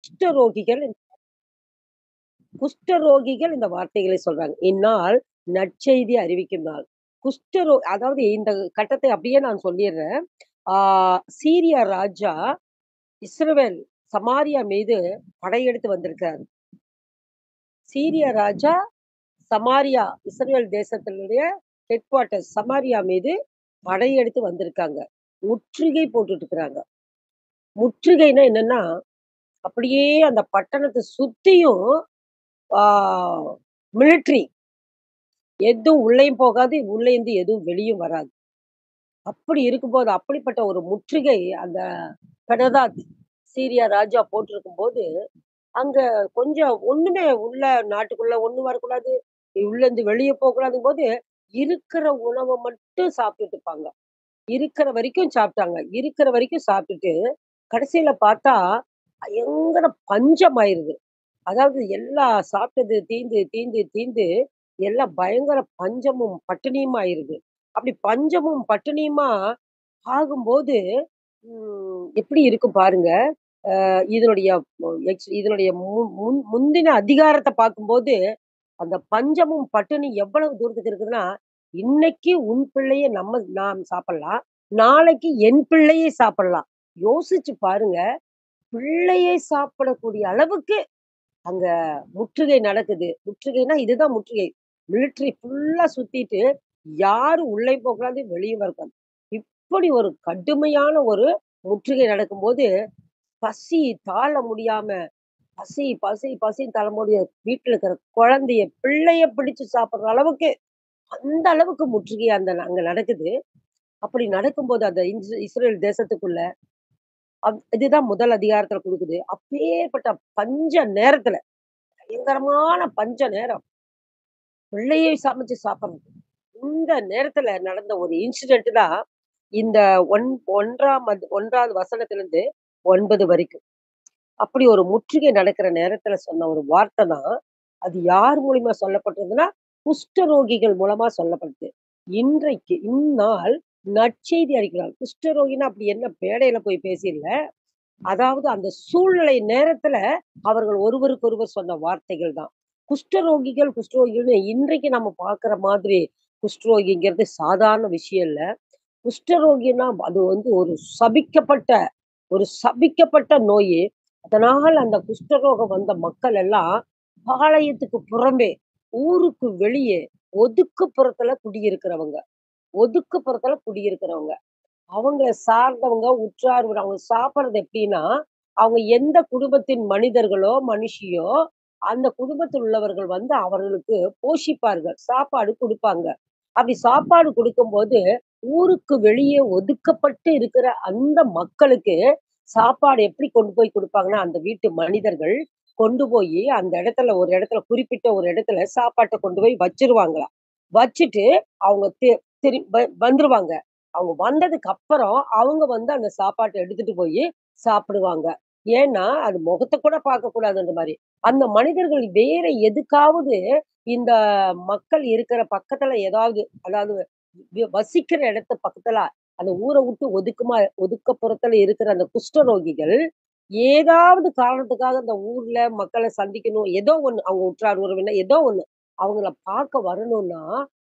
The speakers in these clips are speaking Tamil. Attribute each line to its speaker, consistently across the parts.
Speaker 1: குஷ்டரோகிகள் குஷ்டரோகிகள் இந்த வார்த்தைகளை சொல்றாங்க. இந்நாள் நற்செய்தி அறிவிக்கும் நாள். அதாவது இந்த கட்டத்தை அப்படியே நான் சொல்லிர்றேன். ஆ சீரியா ராஜா இஸ்ரவேல் சமாரியா மீது படையெடுத்து வந்திருக்காரு. சீரியா ராஜா சமாரியா இஸ்ரவேல் தேசத்தினுடைய ஹெட் குவார்ட்டர்ஸ் சமாரியா மீது படையெடுத்து வந்திருக்காங்க. முற்றுகை போட்டுட்டு இருக்கிறாங்க. முற்றுகைன்னா என்னன்னா, அப்படியே அந்த பட்டணத்த சுத்தியும் ஆ மிலிட்டரி எதுவும் உள்ளயும் போகாது, உள்ளேருந்து எதுவும் வெளியும் வராது. அப்படி இருக்கும்போது, அப்படிப்பட்ட ஒரு முற்றுகை அந்த பெடதாத் சீரியா ராஜா போட்டிருக்கும்போது, அங்க கொஞ்சம் ஒண்ணுமே உள்ள நாட்டுக்குள்ள ஒண்ணும் வரக்கூடாது. உள்ளேருந்து வெளிய போக்கூடாதுங்கும்போது, இருக்கிற உணவ மட்டும் சாப்பிட்டுட்டு இருப்பாங்க. இருக்கிற வரைக்கும் சாப்பிட்டாங்க. இருக்கிற வரைக்கும் சாப்பிட்டுட்டு, கடைசியில பார்த்தா, பயங்கர பஞ்சம் ஆயிருது. அதாவது எல்லாம் சாப்பிட்டது தீந்து, தீந்து, தீந்து எல்லாம் பயங்கர பஞ்சமும், பட்டினியும் ஆயிருது. அப்படி பஞ்சமும், பட்டினியுமா ஆகும்போது, எப்படி இருக்கும் பாருங்க. இதனுடைய இதனுடைய முந்தின அதிகாரத்த பார்க்கும்போது, அந்த பஞ்சமும், பட்டினி எவ்வளவு தூரத்துக்கு இருக்குதுன்னா, இன்னைக்கு உன் பிள்ளைய நாம் சாப்பிடலாம். நாளைக்கு என் பிள்ளையை சாப்பிடலாம். யோசிச்சு பாருங்க. பிள்ளையை சாப்பிடக்கூடிய அளவுக்கு அங்க முற்றுகை நடக்குது. முற்றுகைன்னா இதுதான் முற்றுகை. மிலிட்டரி ஃபுல்லா சுத்திட்டு, யாரும் உள்ளயும் போக்கூடாது, வெளியும் வரக்கூடாது. இப்படி ஒரு கடுமையான ஒரு முற்றுகை நடக்கும்போது, பசி தாழ முடியாம, பசி, பசி, பசின்னு தள்ளும்போது வீட்ல இருக்கிற குழந்தைய, பிள்ளைய பிடிச்சு சாப்பிடுற அளவுக்கு, அந்த அளவுக்கு முற்றுகை அங்க நடக்குது. அப்படி நடக்கும்போது அந்த இஸ்ரேல் தேசத்துக்குள்ள, இதுதான் முதல் அதிகாரத்துல குடுக்குது. அப்பேற்பட்ட பஞ்ச நேரத்துல, பயங்கரமான பஞ்ச நேரம். பிள்ளையை சமைச்சு சாப்பிடுறது. இந்த நேரத்துல நடந்த ஒரு இன்சிடென்ட் தான் இந்த 1வது வசனத்திலிருந்து 9 வரைக்கும். அப்படி ஒரு முற்றுகை நடக்கிற நேரத்துல சொன்ன ஒரு வார்த்தை தான், அது யார் மூலியமா சொல்லப்பட்டதுன்னா, குஷ்டரோகிகள் மூலமா சொல்லப்பட்டது. இன்றைக்கு இந்நாள் நற்செய்தி அறிக்கிறார். குஷ்டரோகின்னா அப்படி என்ன மேடையில போய் பேசிறல. அதாவது அந்த சூழ்நிலை நேரத்துல அவர்கள் ஒருவருக்கொருவர் சொன்ன வார்த்தைகள் தான். குஷ்டரோகிகள்னு இன்றைக்கு நம்ம பார்க்கிற மாதிரி குஷ்டரோகிங்கிறது சாதாரண விஷயம் இல்ல. குஷ்டரோகின்னா அது வந்து ஒரு சபிக்கப்பட்ட நோயி. அதனால் அந்த குஷ்டரோகம் வந்த மக்கள் எல்லாம் பாளையத்துக்கு புறம்பே, ஊருக்கு வெளியே ஒதுக்குப்புறத்துல குடியிருக்கிறவங்க. ஒதுக்குப்புறத்துல குடியிருக்கிறவங்க. அவங்கள சார்ந்தவங்க, உற்றார் அவங்க சாப்பிடுறது எப்படின்னா, அவங்க எந்த குடும்பத்தின் மனிதர்களோ, மனுஷியோ, அந்த குடும்பத்தில் உள்ளவர்கள் வந்து அவர்களுக்கு போஷிப்பார்கள். சாப்பாடு குடுப்பாங்க. அப்படி சாப்பாடு குடுக்கும்போது, ஊருக்கு வெளியே ஒதுக்கப்பட்டு இருக்கிற அந்த மக்களுக்கு சாப்பாடு எப்படி கொண்டு போய் குடுப்பாங்கன்னா, அந்த வீட்டு மனிதர்கள் கொண்டு போயி அந்த இடத்துல ஒரு இடத்துல குறிப்பிட்ட ஒரு இடத்துல சாப்பாட்ட கொண்டு போய் வச்சுருவாங்களாம். வச்சுட்டு அவங்க வந்துருவாங்க. அவங்க வந்ததுக்கு அப்புறம், அவங்க வந்து அந்த சாப்பாட்ட எடுத்துட்டு போயி சாப்பிடுவாங்க. ஏன்னா, அது முகத்த கூட பார்க்கக்கூடாது அந்த மாரி. அந்த மனிதர்கள் வேற எதுக்காவது இந்த மக்கள் இருக்கிற பக்கத்துல ஏதாவது, அதாவது வசிக்கிற இடத்து பக்கத்துல, அந்த ஊர விட்டு ஒதுக்கப்புறத்துல இருக்கிற அந்த குஷ்டரோகிகள், ஏதாவது காரணத்துக்காக அந்த ஊர்ல மக்கள சந்திக்கணும். ஏதோ ஒண்ணு, அவங்க உற்றார் உறவினர் ஏதோ ஒண்ணு. அவங்கள பார்க்க வரணும்னா,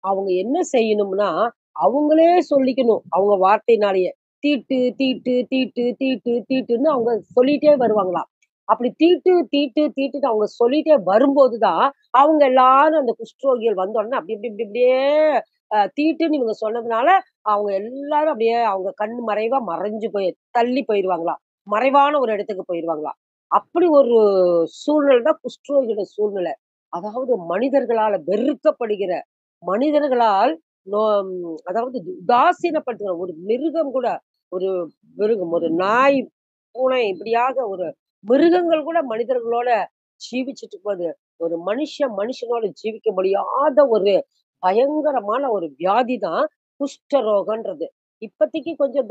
Speaker 1: அவங்க என்ன செய்யணும்னா, அவங்களே சொல்லிக்கணும். அவங்க வார்த்தையினாலேயே. தீட்டு, தீட்டு, தீட்டு, தீட்டு, தீட்டுன்னு அவங்க சொல்லிட்டே வருவாங்களாம். அப்படி தீட்டு, தீட்டு, தீட்டுன்னு அவங்க சொல்லிட்டே வரும்போது தான், அவங்க எல்லாரும் அந்த குஷ்டரோகிகள் வந்த உடனே அப்படி, இப்படி, இப்படி, இப்படியே தீட்டுன்னு இவங்க சொன்னதுனால, அவங்க எல்லாரும் அப்படியே அவங்க கண் மறைவா மறைஞ்சு தள்ளி போயிருவாங்களாம். மறைவான ஒரு இடத்துக்கு போயிருவாங்களாம். அப்படி ஒரு சூழ்நிலை தான் குஷ்டரோகியோட சூழ்நிலை. அதாவது மனிதர்களால வெறுக்கப்படுகிற, மனிதர்களால் நோ அதாவது உதாசீனப்படுத்துற ஒரு மிருகம் கூட, ஒரு மிருகம், ஒரு நாய், பூனை இப்படியாக ஒரு மிருகங்கள் கூட மனிதர்களோட ஜீவிச்சுட்டு இருக்கும்போது, ஒரு மனுஷனோட ஜீவிக்க முடியாத ஒரு பயங்கரமான ஒரு வியாதி தான் குஷ்டரோகன்றது. இப்பதைக்கு கொஞ்சம்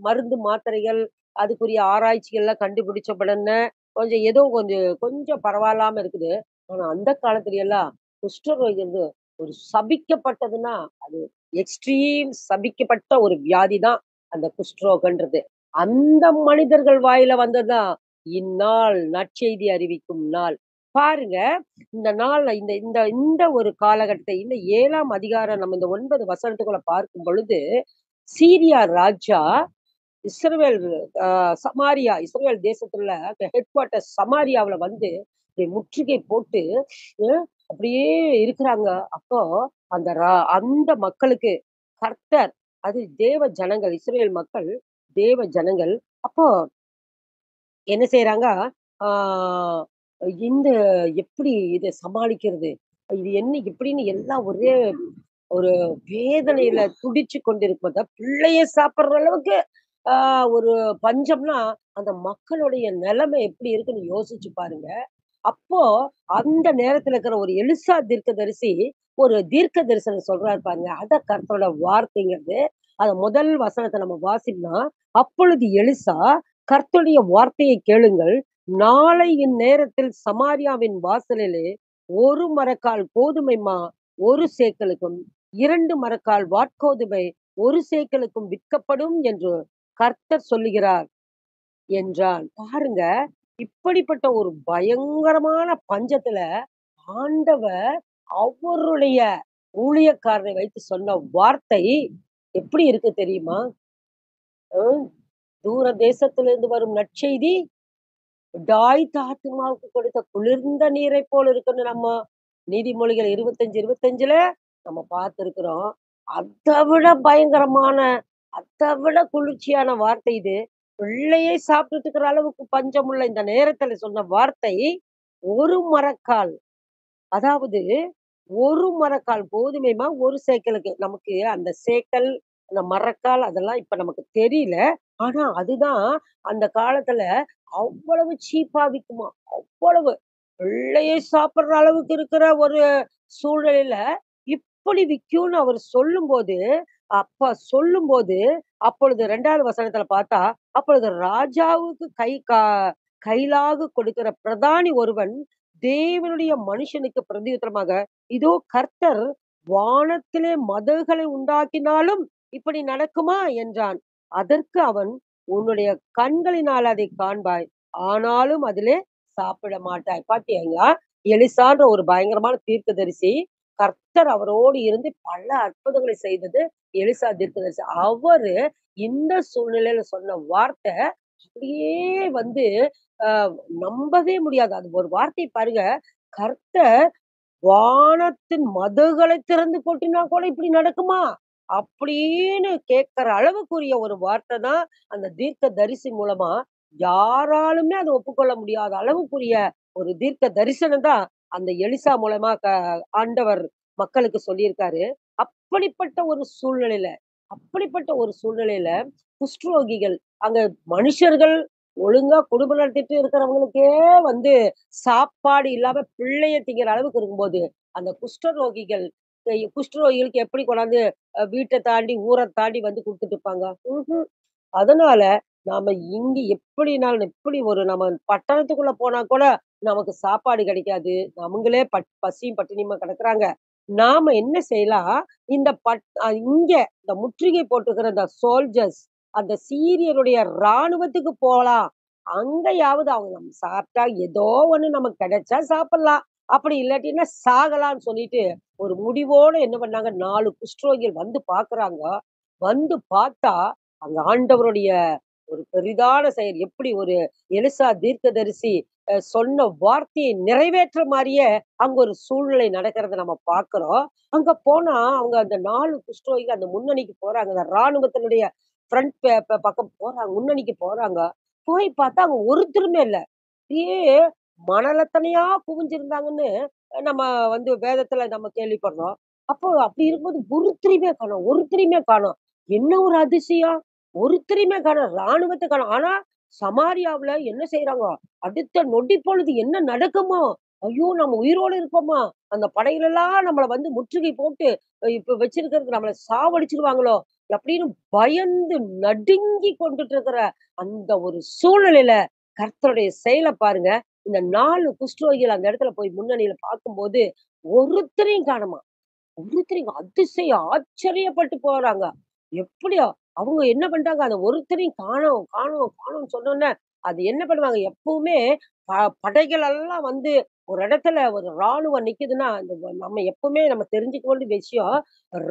Speaker 1: மருந்து, மாத்திரைகள், அதுக்குரிய ஆராய்ச்சிகள்லாம் கண்டுபிடிச்ச உடனே கொஞ்சம் ஏதோ கொஞ்சம் கொஞ்சம் பரவாயில்லாம இருக்குது. ஆனா அந்த காலத்துல எல்லாம் குஷ்டரோகி வந்து ஒரு சபிக்கப்பட்டதுன்னா, அது எக்ஸ்ட்ரீம் சபிக்கப்பட்ட ஒரு வியாதி தான் அந்த குஷ்டரோகன்றது. அந்த மனிதர்கள் வாயில வந்ததுதான் இந்நாள் நற்செய்தி அறிவிக்கும் நாள். பாருங்க, இந்த நாள்ல இந்த இந்த இந்த ஒரு காலகட்டத்தை இந்த 7ஆம் அதிகாரம் நம்ம இந்த 9 வசனத்துக்குள்ள பார்க்கும் பொழுது, சீரியா ராஜா இஸ்ரவேல் அ சமாரியா இஸ்ரவேல் தேசத்துல ஹெட் குவார்ட்டர்ஸ் சமாரியாவுல வந்து முற்றுகை போட்டு அ அப்படியே இருக்கிறாங்க. அப்போ அந்த மக்களுக்கு கர்த்தர் அது தேவ ஜனங்கள், இஸ்ரவேல் மக்கள் தேவ ஜனங்கள். அப்போ என்ன செய்றாங்க, ஆ இந்த எப்படி இத சமாளிக்கிறது? இது என்ன இப்படின்னு எல்லாம் ஒரே ஒரு வேதனையில துடிச்சு கொண்டிருப்பத பிள்ளைய சாப்பிடுற அளவுக்கு ஆ ஒரு பஞ்சம்னா, அந்த மக்களுடைய நிலைமை எப்படி இருக்குன்னு யோசிச்சு பாருங்க. அப்போ அந்த நேரத்துல இருக்கிற ஒரு எலிசா தீர்க்கதரிசி, ஒரு தீர்க்க தரிசனம் சொல்றாரு பாருங்க. அதான் கர்த்தரோட வார்த்தைங்கிறது. அத முதல் வசனத்த நம்ம வாசிப்போம்னா, அப்பொழுது எலிசா, கர்த்தருடைய வார்த்தையை கேளுங்கள். நாளை இந்நேரத்தில் சமாரியாவின் வாசலிலே 1 மரக்கால் கோதுமை மா 1 சேக்கலுக்கும், 2 மரக்கால் வாற்கோதுமை 1 சேக்கலுக்கும் விற்கப்படும் என்று கர்த்தர் சொல்லுகிறார் என்றான். பாருங்க, இப்படிப்பட்ட ஒரு பயங்கரமான பஞ்சத்துல ஆண்டவர் அவருடைய ஊழியக்காரரை வைத்து சொன்ன வார்த்தை எப்படி இருக்கு தெரியுமா? ம். தூர தேசத்திலிருந்து வரும் நற்செய்தி, தாய்த்து ஆத்துமாவுக்கு கொடுத்த குளிர்ந்த நீரைப் போல இருக்குன்னு நம்ம நீதிமொழிகள் 25, 25ல நம்ம பார்த்திருக்கிறோம். அத விட பயங்கரமான, அத விட குளிர்ச்சியான வார்த்தை இது. பிள்ளையே சாப்பிட்டுட்டு இருக்கிற அளவுக்கு பஞ்சமுள்ள இந்த நேரத்துல சொன்ன வார்த்தை, "ஒரு மரக்கால்" அதாவது 1 மரக்கால் கோதுமை மா 1 சேக்கலுக்கு. நமக்கு அந்த சேக்கல், அந்த மரக்கால் அதெல்லாம் இப்ப நமக்கு தெரியல. ஆனா அதுதான் அந்த காலத்துல அவ்வளவு சீப்பா விக்குமாம். அவ்வளவு. பிள்ளையே சாப்பிடுற அளவுக்கு இருக்கிற ஒரு சூழ்நிலையில இப்படி விக்கும்னு அவர் சொல்லும்போது, சொல்லும்போது, அப்பொழுது 2வது வசனத்துல பார்த்தா, அப்பொழுது ராஜாவுக்கு கைலாகு கொடுக்கிற பிரதானி ஒருவன் தேவனுடைய மனுஷனுக்கு பிரதியுத்தரமாக, இதோ கர்த்தர் வானத்திலே மதகுகளை உண்டாக்கினாலும் இப்படி நடக்குமா என்றான். அதற்கு அவன், உன்னுடைய கண்களினால் அதை காண்பாய். ஆனாலும் அதிலே சாப்பிட மாட்டாய். பாத்தீங்களா? எலிசான்ற ஒரு பயங்கரமான தீர்க்கதரிசி. கர்த்தர் அவரோடு இருந்து பல அற்புதங்களை செய்தது எலிசா தீர்க்கதரிசி. அவரு இந்த சூழ்நிலையில சொன்ன வார்த்தை அப்படியே வந்து அ நம்பவே முடியாது. அது ஒரு வார்த்தை பாருங்க. கர்த்தர் வானத்தின் மதகுகளை திறந்து கொட்டினா கூட இப்படி நடக்குமா? அப்படின்னு கேட்கிற அளவுக்குரிய ஒரு வார்த்தை தான் அந்த தீர்க்க தரிசி மூலமா யாராலுமே அத ஒப்புக்கொள்ள முடியாத அளவுக்குரிய ஒரு தீர்க்க தரிசனம் தான் அந்த எலிசா மூலமா ஆண்டவர் மக்களுக்கு சொல்லியிருக்காரு. அப்படிப்பட்ட ஒரு சூழ்நிலையில அப்படிப்பட்ட ஒரு சூழ்நிலையில குஷ்டரோகிகள் அங்க மனுஷர்கள் ஒழுங்கா குடும்பம் நடத்திட்டு இருக்கிறவங்களுக்கே வந்து சாப்பாடு இல்லாம பிள்ளைய திங்கிற அளவுக்கு இருக்கும்போது, அந்த குஷ்டரோகிகளுக்கு எப்படி கொண்டாந்து வீட்ட தாண்டி, ஊர தாண்டி வந்து குடுத்துட்டு இருப்பாங்க? ம்ஹ்ம். அதனால நாம இங்க எப்படினாலும் எப்படி ஒரு நம்ம பட்டணத்துக்குள்ள போனா கூட நமக்கு சாப்பாடு கிடைக்காது. அவங்களே பசியும் பட்டினியுமா கிடக்குறாங்க. நாம என்ன செய்யலாம்? இந்த இங்க இந்த முற்றுகை போட்டிருக்கிற இந்த சோல்ஜர்ஸ் அந்த சீரியருடைய ராணுவத்துக்கு போலாம். அங்கயாவது அவங்க நம்ம சாப்பிட்டா ஏதோ ஒண்ணு நமக்கு கிடைச்சா சாப்பிடலாம். அப்படி இல்லாட்டின்னா சாகலாம்ன்னு சொல்லிட்டு, ஒரு முடிவோட என்ன பண்ணாங்க, 4 குஷ்டரோகிகள் வந்து பார்க்குறாங்க. வந்து பார்த்தா, அங்க ஆண்டவருடைய ஒரு பெரிதான செயல். எப்படி ஒரு எலிசா தீர்க்கதரிசி சொன்ன வார்த்தையை நிறைவேற்ற மாரியே, அங்க ஒரு சூழ்நிலை நடக்கிறத நம்ம பார்க்கிறோம். அங்க போனா, அவங்க அந்த 4 குஷ்டரோகிகள் அந்த முன்னணிக்கு போறாங்க. அந்த ராணுவத்தினுடைய ஃப்ரண்ட் பக்கம் போறாங்க. முன்னணிக்கு போறாங்க. போய் பார்த்தா அங்க ஒருத்தருமே இல்ல. அப்படியே மணலத்தனையா குவிஞ்சிருந்தாங்கன்னு நம்ம வந்து வேதத்துல நம்ம கேள்விப்படுறோம். அப்போ அப்படி இருக்கும்போது ஒருத்தரையுமே காணோம், ஒருத்தரையுமே காணோம். என்ன ஒரு அதிசயம்! ஒருத்தரையுமே காணோம். ராணுவத்த காணோம். ஆனா சமாரியாவுல என்ன செய்றாங்க? அடுத்த நொடி பொழுது என்ன நடக்குமோ? ஐயோ! நம்ம உயிரோட இருப்போமா? அந்த படைகள் எல்லாம் நம்மள வந்து முற்றுகை போட்டு இப்ப வச்சிருக்கிறதுக்கு நம்மள சாவடிச்சுருவாங்களோ? அப்படின்னு பயந்து நடுங்கி கொண்டுட்டு இருக்கிற அந்த ஒரு சூழ்நிலையில கர்த்தருடைய செயல பாருங்க. இந்த 4 குஷ்டரோகிகள் அந்த இடத்துல போய் முன்னணியில பார்க்கும்போது, ஒருத்தரையும் காணோமாம். ஒருத்தரையும் அதிசயம் ஆச்சரியப்பட்டு போறாங்க. எப்படியா அவங்க என்ன பண்ணிட்டாங்க, அந்த ஒருத்தரையும் காணோம், காணோம், காணோம்ன்னு சொன்னோனே, அது என்ன பண்ணுவாங்க எப்பவுமே படைகள் எல்லாம் வந்து ஒரு இடத்துல ஒரு ராணுவம் நிக்குதுன்னா, நம்ம எப்பவுமே நம்ம தெரிஞ்சுக்க வேண்டிய விஷயம்,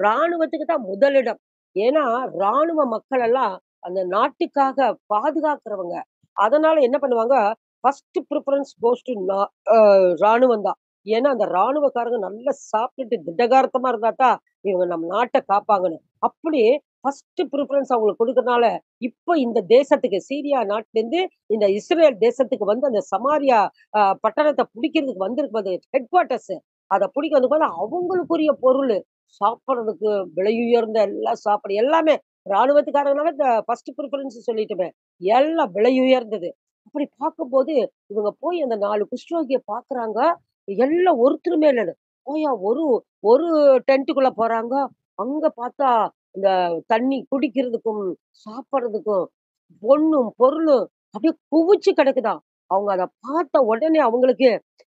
Speaker 1: ராணுவத்துக்கு தான் முதலிடம். ஏன்னா, ராணுவ மக்கள் எல்லாம் அந்த நாட்டுக்காக பாதுகாக்கிறவங்க. அதனால என்ன பண்ணுவாங்க, ஃபர்ஸ்ட் பிரிஃபரன்ஸ் கோஸ் டூ ராணுவம் தான். ஏன்னா, அந்த ராணுவக்காரங்க நல்லா சாப்பிட்டுட்டு திடகார்த்தமா இருந்தா தான், இவங்க நம்ம நாட்ட காப்பாங்கன்னு. அப்படி ஃபர்ஸ்ட் பிரிஃபரன்ஸ் அவங்களுக்கு குடுக்கறனால, இப்ப இந்த தேசத்துக்கு சீரியா நாட்டிலேருந்து இந்த இஸ்ரேல் தேசத்துக்கு வந்து அந்த சமாரியா பட்டணத்த புடிக்கிறதுக்கு வந்திருக்கும் ஹெட் குவார்ட்டர்ஸ். அத புடிக்க வந்தபோது அவங்களுக்குரிய பொருளு, சாப்பிடுறதுக்கு விலையுயர்ந்த எல்லாம் சாப்பாடு எல்லாமே ராணுவத்துக்காரங்கனால இந்த ஃபர்ஸ்ட் பிரிஃபரன்ஸ் சொல்லிட்டோமே. எல்லாம் விலையுயர்ந்தது. அப்படி பார்க்கும்போது, இவங்க போய் அந்த 4 குஷ்டரோகிய பார்க்குறாங்க. எல்லாம் ஒருத்தருமே இல்லன்னு. போயா ஒரு ஒரு டென்ட்டுக்குள்ள போறாங்க. அங்க பார்த்தா, இந்த தண்ணி குடிக்கிறதுக்கும், சாப்பிடுறதுக்கும், பொன்னும், பொருளும் அப்படியே குவிச்சு கிடக்குதாம். அவங்க அத பார்த்த உடனே அவங்களுக்கு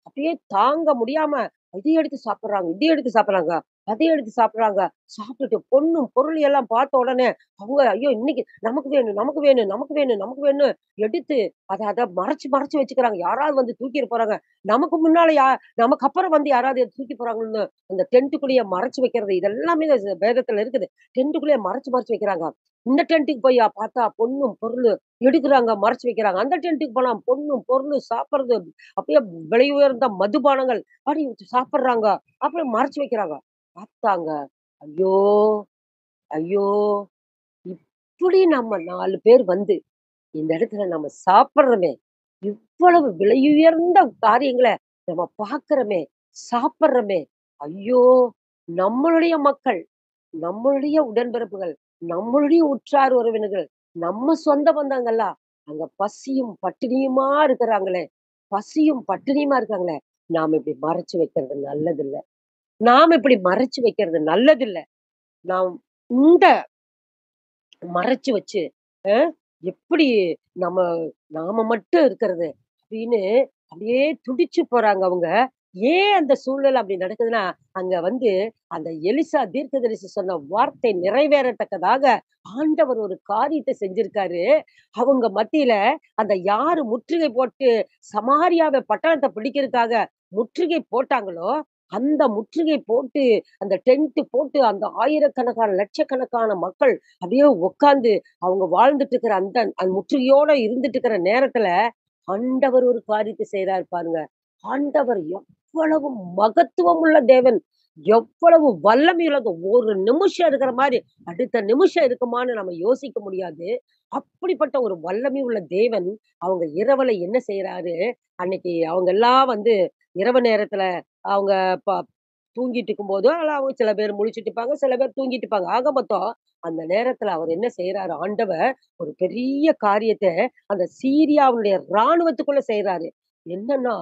Speaker 1: அப்படியே தாங்க முடியாம, இத எடுத்து சாப்பிடுறாங்க, இத எடுத்து சாப்பிடுறாங்க, அத எடுத்து சாப்பிடுறாங்க. சாப்பிட்டுட்டு பொண்ணும், பொருள் எல்லாம் பார்த்த உடனே, அவங்க ஐயோ! இன்னைக்கு நமக்கு வேணும், நமக்கு வேணும், நமக்கு வேணும், நமக்கு வேணும்னு எடுத்து அத அத மறைச்சு, மறைச்சு வச்சுக்கிறாங்க. யாராவது வந்து தூக்கிட்டு போறாங்க. நமக்கு முன்னால நமக்கு அப்புறம் வந்து யாராவது தூக்கி போறாங்கன்னு, அந்த டென்ட்டுக்குள்ளேயே மறைச்சு வைக்கிறது. இதெல்லாமே வேதத்துல இருக்குது. டென்ட்டுக்குள்ளேயே மறைச்சு, மறைச்சு வைக்கிறாங்க. இந்த டென்ட்டுக்கு போய் பார்த்தா பொண்ணும், பொருளும் எடுக்குறாங்க, மறைச்சு வைக்கிறாங்க. அந்த டென்ட்டுக்கு போனா பொண்ணும், பொருளும் சாப்பிடுறது அப்படியே விலை உயர்ந்த மதுபானங்கள் அப்படி சாப்பிடுறாங்க. அப்புறம் மறைச்சு வைக்கிறாங்க. பார்த்தாங்க. ஐயோ! ஐயோ! இப்படி நம்ம 4 பேர் வந்து இந்த இடத்துல நம்ம சாப்பிடுறோமே! இவ்வளவு விலையுயர்ந்த காரியங்கள நம்ம பார்க்கிறோமே! சாப்பிடுறோமே! ஐயோ! நம்மளுடைய மக்கள், நம்மளுடைய உடன்பிறப்புகள், நம்மளுடைய உற்றார் உறவினர்கள், நம்ம சொந்த பந்தங்கள்லாம் அங்க பசியும், பட்டினியுமா இருக்கிறாங்களே! பசியும், பட்டினியுமா இருக்காங்களே! நாம இப்படி மறைச்சு வைக்கிறது நல்லதில்ல. நாம இப்படி மறைச்சு வைக்கிறது நல்லதில்ல. நாம் இந்த மறைச்சு வச்சு, அ எப்படி நம்ம நாம மட்டும் இருக்கிறது அப்படின்னு அப்படியே துடிச்சு போறாங்க அவங்க. ஏன் அந்த சூழ்நிலை அப்படி நடக்குதுன்னா, அங்க வந்து அந்த எலிசா தீர்க்கதரிசி சொன்ன வார்த்தை நிறைவேறத்தக்கதாக ஆண்டவர் ஒரு காரியத்த செஞ்சிருக்காரு. அவங்க மத்தியில அந்த யாரு முற்றுகை போட்டு சமாரியாவ பட்டணத்த பிடிக்கிறதுக்காக முற்றுகை போட்டாங்களோ, அந்த முற்றுகை போட்டு, அந்த டென்ட் போட்டு அந்த ஆயிரக்கணக்கான, லட்சக்கணக்கான மக்கள் அப்படியே உட்கார்ந்து அவங்க வாழ்ந்துட்டு இருக்கிற அந்த முற்றுகையோட இருந்துட்டு இருக்கிற நேரத்துல, ஆண்டவர் ஒரு காரியத்த செய்றாரு பாருங்க. ஆண்டவர் எவ்வளவு மகத்துவம் உள்ள தேவன். எவ்வளவு வல்லமை உள்ளது. ஒரு நிமிஷம் இருக்கிற மாரி, அடுத்த நிமிஷம் இருக்குமான்னு நம்ம யோசிக்க முடியாது. அப்படிப்பட்ட ஒரு வல்லமை உள்ள தேவன், அவங்க இரவுல என்ன செய்றாரு, அன்னைக்கு அவங்க எல்லாம் வந்து இரவு நேரத்துல அவங்க ப தூங்கிட்டு இருக்கும்போதோ, அல்ல அவங்க சில பேர் முழிச்சுட்டு இருப்பாங்க, சில பேர் தூங்கிட்டு இருப்பாங்க. ஆக மொத்தம் அந்த நேரத்துல அவர் என்ன செய்றாரு ஆண்டவர், ஒரு பெரிய காரியத்த அந்த சீரியாவுடைய ராணுவத்துக்குள்ள செய்றாரு. என்னன்னா,